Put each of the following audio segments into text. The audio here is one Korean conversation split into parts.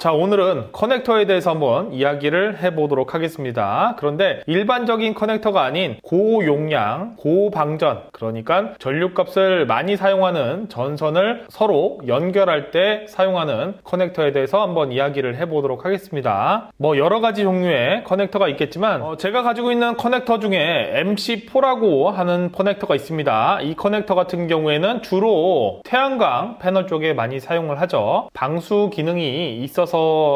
자, 오늘은 커넥터에 대해서 한번 이야기를 해보도록 하겠습니다. 그런데 일반적인 커넥터가 아닌 고용량, 고방전, 그러니까 전류값을 많이 사용하는 전선을 서로 연결할 때 사용하는 커넥터에 대해서 한번 이야기를 해보도록 하겠습니다. 여러 가지 종류의 커넥터가 있겠지만 제가 가지고 있는 커넥터 중에 MC4라고 하는 커넥터가 있습니다. 이 커넥터 같은 경우에는 주로 태양광 패널 쪽에 많이 사용을 하죠. 방수 기능이 있어서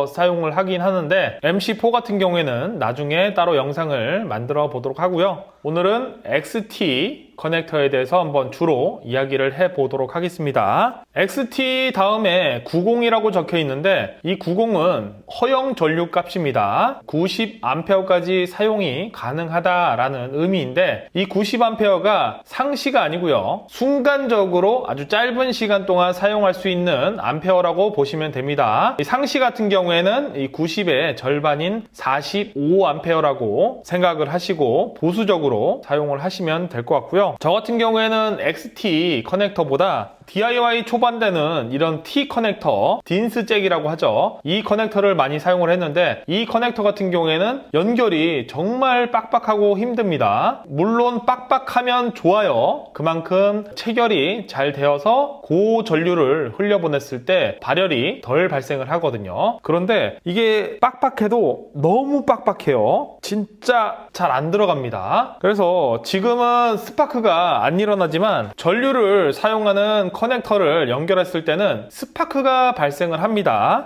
사용을 하긴 하는데 MC4 같은 경우에는 나중에 따로 영상을 만들어 보도록 하고요. 오늘은 XT 커넥터에 대해서 한번 주로 이야기를 해보도록 하겠습니다. XT 다음에 90이라고 적혀 있는데 이 90은 허용 전류 값입니다. 90A까지 사용이 가능하다라는 의미인데 이 90A가 상시가 아니고요. 순간적으로 아주 짧은 시간 동안 사용할 수 있는 암페어라고 보시면 됩니다. 이 상시 같은 경우에는 이 90의 절반인 45A라고 생각을 하시고 보수적으로 사용을 하시면 될 것 같고요. 저 같은 경우에는 XT 커넥터보다 DIY 초반대는 이런 T 커넥터, 딘스 잭이라고 하죠. 이 커넥터를 많이 사용을 했는데 이 커넥터 같은 경우에는 연결이 정말 빡빡하고 힘듭니다. 물론 빡빡하면 좋아요. 그만큼 체결이 잘 되어서 고전류를 흘려보냈을 때 발열이 덜 발생을 하거든요. 그런데 이게 빡빡해도 너무 빡빡해요. 진짜 잘 안 들어갑니다. 그래서 지금은 스파크가 안 일어나지만 전류를 사용하는 커넥터를 연결했을 때는 스파크가 발생을 합니다.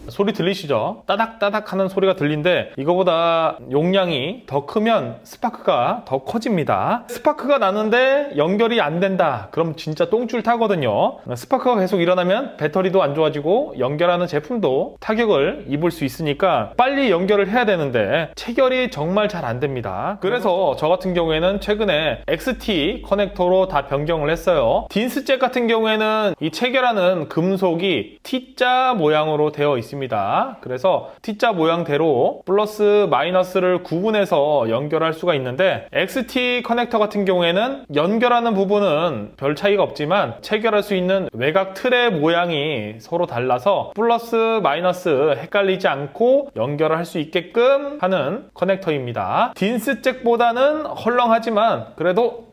소리 들리시죠? 따닥따닥 하는 소리가 들리는데 이거보다 용량이 더 크면 스파크가 더 커집니다. 스파크가 나는데 연결이 안 된다. 그럼 진짜 똥줄 타거든요. 스파크가 계속 일어나면 배터리도 안 좋아지고 연결하는 제품도 타격을 입을 수 있으니까 빨리 연결을 해야 되는데 체결이 정말 잘 안 됩니다. 그래서 저 같은 경우에는 최근에 XT 커넥터로 다 변경을 했어요. 딘스잭 같은 경우에는 이 체결하는 금속이 T자 모양으로 되어 있습니다. 그래서 T자 모양대로 플러스 마이너스를 구분해서 연결할 수가 있는데 XT 커넥터 같은 경우에는 연결하는 부분은 별 차이가 없지만 체결할 수 있는 외곽 틀의 모양이 서로 달라서 플러스 마이너스 헷갈리지 않고 연결을 할 수 있게끔 하는 커넥터입니다. 딘스잭보다는 헐렁하지만 그래도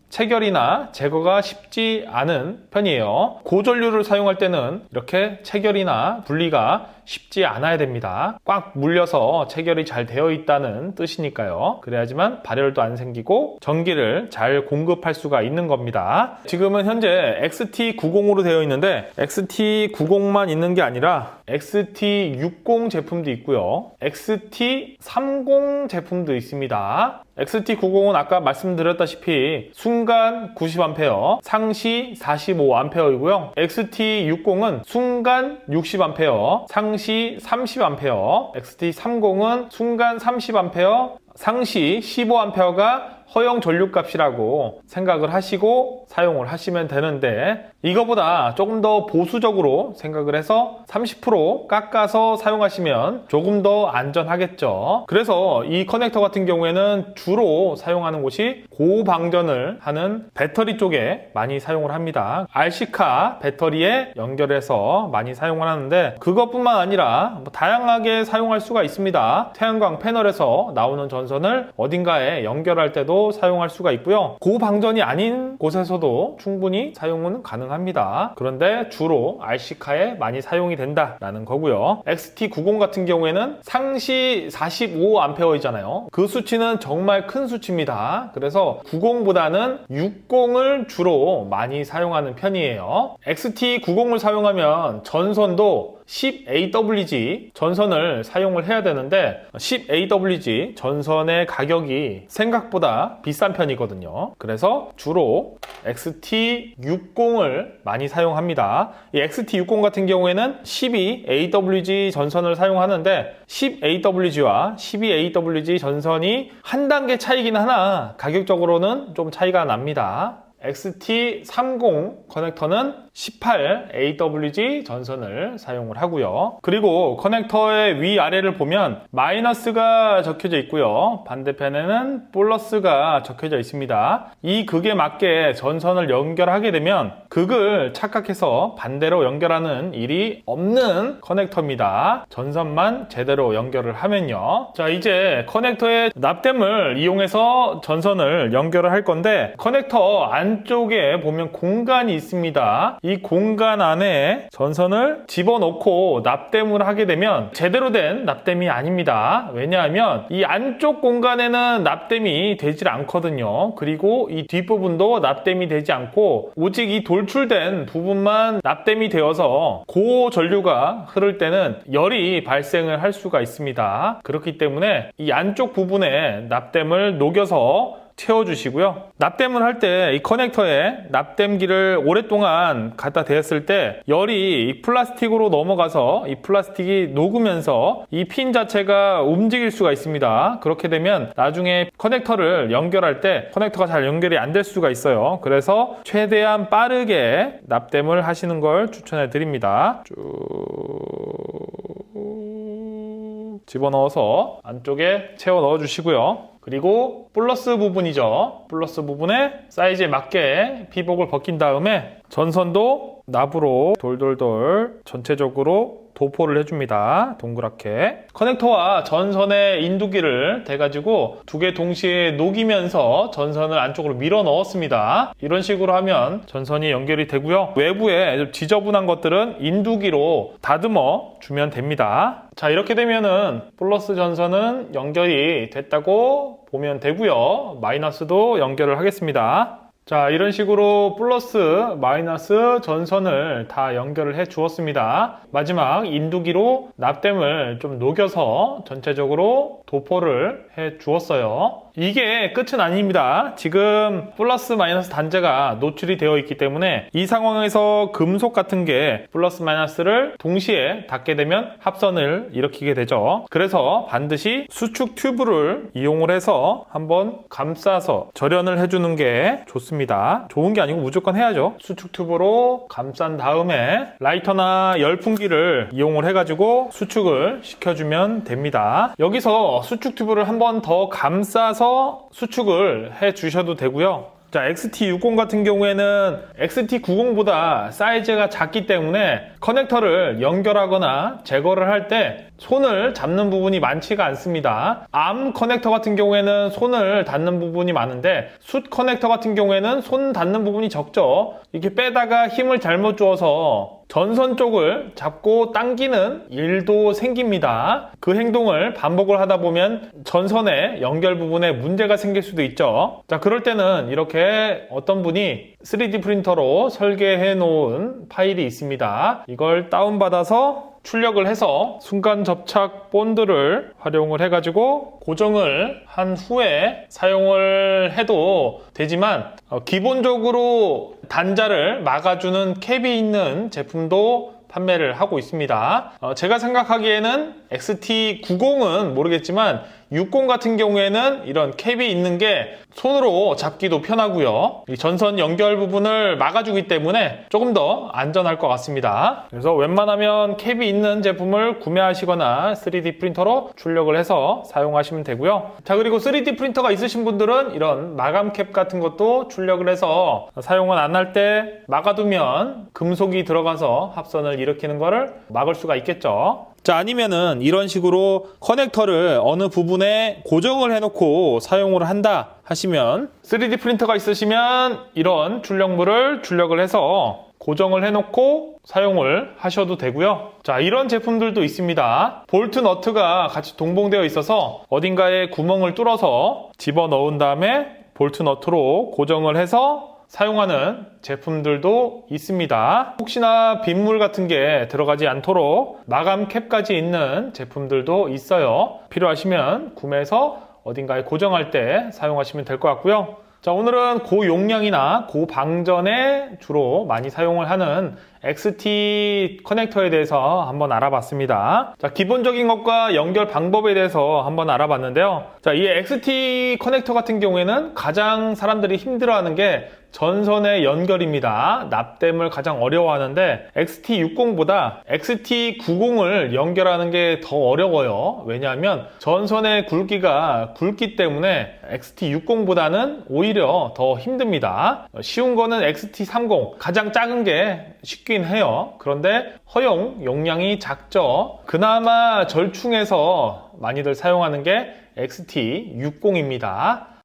체결이나 제거가 쉽지 않은 편이에요. 고전류를 사용할 때는 이렇게 체결이나 분리가 쉽지 않아야 됩니다. 꽉 물려서 체결이 잘 되어 있다는 뜻이니까요. 그래야지만 발열도 안 생기고 전기를 잘 공급할 수가 있는 겁니다. 지금은 현재 XT90으로 되어 있는데 XT90만 있는 게 아니라 XT60 제품도 있고요. XT30 제품도 있습니다. XT90은 아까 말씀드렸다시피 순간 90A, 상시 45A이고요. XT60은 순간 60A, 상시 30A, XT30은 순간 30A, 상시 15A가 허용 전류값이라고 생각을 하시고 사용을 하시면 되는데 이거보다 조금 더 보수적으로 생각을 해서 30% 깎아서 사용하시면 조금 더 안전하겠죠. 그래서 이 커넥터 같은 경우에는 주로 사용하는 곳이 고방전을 하는 배터리 쪽에 많이 사용을 합니다. RC카 배터리에 연결해서 많이 사용을 하는데 그것뿐만 아니라 다양하게 사용할 수가 있습니다. 태양광 패널에서 나오는 전선을 어딘가에 연결할 때도 사용할 수가 있고요. 고방전이 아닌 곳에서도 충분히 사용은 가능합니다. 그런데 주로 RC카에 많이 사용이 된다라는 거고요. XT90 같은 경우에는 상시 45A이잖아요. 그 수치는 정말 큰 수치입니다. 그래서 90보다는 60을 주로 많이 사용하는 편이에요. XT90을 사용하면 전선도 10AWG 전선을 사용을 해야 되는데 10AWG 전선의 가격이 생각보다 비싼 편이거든요. 그래서 주로 XT60을 많이 사용합니다. 이 XT60 같은 경우에는 12AWG 전선을 사용하는데 10AWG와 12AWG 전선이 한 단계 차이긴 하나 가격적으로는 좀 차이가 납니다. XT30 커넥터는 18AWG 전선을 사용을 하고요. 그리고 커넥터의 위아래를 보면 마이너스가 적혀져 있고요. 반대편에는 플러스가 적혀져 있습니다. 이 극에 맞게 전선을 연결하게 되면 극을 착각해서 반대로 연결하는 일이 없는 커넥터입니다. 전선만 제대로 연결을 하면요. 자, 이제 커넥터의 납땜을 이용해서 전선을 연결을 할 건데, 커넥터 안쪽에 보면 공간이 있습니다. 이 공간 안에 전선을 집어넣고 납땜을 하게 되면 제대로 된 납땜이 아닙니다. 왜냐하면 이 안쪽 공간에는 납땜이 되질 않거든요. 그리고 이 뒷부분도 납땜이 되지 않고 오직 이 돌출된 부분만 납땜이 되어서 고전류가 흐를 때는 열이 발생을 할 수가 있습니다. 그렇기 때문에 이 안쪽 부분에 납땜을 녹여서 채워주시고요. 납땜을 할 때 이 커넥터에 납땜기를 오랫동안 갖다 대었을 때 열이 이 플라스틱으로 넘어가서 이 플라스틱이 녹으면서 이 핀 자체가 움직일 수가 있습니다. 그렇게 되면 나중에 커넥터를 연결할 때 커넥터가 잘 연결이 안 될 수가 있어요. 그래서 최대한 빠르게 납땜을 하시는 걸 추천해 드립니다. 쭉 집어넣어서 안쪽에 채워 넣어 주시고요. 그리고 플러스 부분이죠. 플러스 부분에 사이즈에 맞게 피복을 벗긴 다음에 전선도 납으로 돌돌돌 전체적으로 도포를 해줍니다. 동그랗게. 커넥터와 전선의 인두기를 대가지고 두 개 동시에 녹이면서 전선을 안쪽으로 밀어 넣었습니다. 이런 식으로 하면 전선이 연결이 되고요. 외부에 좀 지저분한 것들은 인두기로 다듬어 주면 됩니다. 자, 이렇게 되면은 플러스 전선은 연결이 됐다고 보면 되고요. 마이너스도 연결을 하겠습니다. 자, 이런 식으로 플러스, 마이너스 전선을 다 연결을 해 주었습니다. 마지막 인두기로 납땜을 좀 녹여서 전체적으로 도포를 해 주었어요. 이게 끝은 아닙니다. 지금 플러스 마이너스 단자가 노출이 되어 있기 때문에 이 상황에서 금속 같은 게 플러스 마이너스를 동시에 닿게 되면 합선을 일으키게 되죠. 그래서 반드시 수축 튜브를 이용을 해서 한번 감싸서 절연을 해주는 게 좋습니다. 좋은 게 아니고 무조건 해야죠. 수축 튜브로 감싼 다음에 라이터나 열풍기를 이용을 해가지고 수축을 시켜주면 됩니다. 여기서 수축 튜브를 한번 더 감싸서 수축을 해 주셔도 되고요. 자, XT60 같은 경우에는 XT90보다 사이즈가 작기 때문에 커넥터를 연결하거나 제거를 할 때 손을 잡는 부분이 많지가 않습니다. 암 커넥터 같은 경우에는 손을 닿는 부분이 많은데 숯 커넥터 같은 경우에는 손 닿는 부분이 적죠. 이렇게 빼다가 힘을 잘못 주어서 전선 쪽을 잡고 당기는 일도 생깁니다. 그 행동을 반복을 하다 보면 전선의 연결 부분에 문제가 생길 수도 있죠. 자, 그럴 때는 이렇게 어떤 분이 3D 프린터로 설계해 놓은 파일이 있습니다. 이걸 다운받아서 출력을 해서 순간 접착 본드를 활용을 해가지고 고정을 한 후에 사용을 해도 되지만 기본적으로 단자를 막아주는 캡이 있는 제품도 판매를 하고 있습니다. 제가 생각하기에는 XT90은 모르겠지만 60 같은 경우에는 이런 캡이 있는 게 손으로 잡기도 편하고요. 이 전선 연결 부분을 막아주기 때문에 조금 더 안전할 것 같습니다. 그래서 웬만하면 캡이 있는 제품을 구매하시거나 3D 프린터로 출력을 해서 사용하시면 되고요. 자, 그리고 3D 프린터가 있으신 분들은 이런 마감 캡 같은 것도 출력을 해서 사용을 안 할 때 막아두면 금속이 들어가서 합선을 일으키는 거를 막을 수가 있겠죠. 자, 아니면은 이런 식으로 커넥터를 어느 부분에 고정을 해놓고 사용을 한다 하시면 3D 프린터가 있으시면 이런 출력물을 출력을 해서 고정을 해놓고 사용을 하셔도 되고요. 자, 이런 제품들도 있습니다. 볼트 너트가 같이 동봉되어 있어서 어딘가에 구멍을 뚫어서 집어넣은 다음에 볼트 너트로 고정을 해서 사용하는 제품들도 있습니다. 혹시나 빗물 같은 게 들어가지 않도록 마감 캡까지 있는 제품들도 있어요. 필요하시면 구매해서 어딘가에 고정할 때 사용하시면 될 것 같고요. 자, 오늘은 고용량이나 고방전에 주로 많이 사용을 하는 XT 커넥터에 대해서 한번 알아봤습니다. 자, 기본적인 것과 연결 방법에 대해서 한번 알아봤는데요. 자, 이 XT 커넥터 같은 경우에는 가장 사람들이 힘들어하는 게 전선의 연결입니다. 납땜을 가장 어려워하는데 XT60보다 XT90을 연결하는 게 더 어려워요. 왜냐하면 전선의 굵기가 굵기 때문에 XT60보다는 오히려 더 힘듭니다. 쉬운 거는 XT30, 가장 작은 게 쉽긴 해요. 그런데 허용 용량이 작죠. 그나마 절충해서 많이들 사용하는 게 XT60입니다.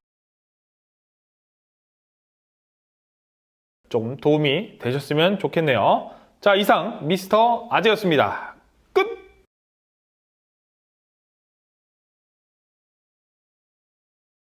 좀 도움이 되셨으면 좋겠네요. 자, 이상 미스터 아재였습니다.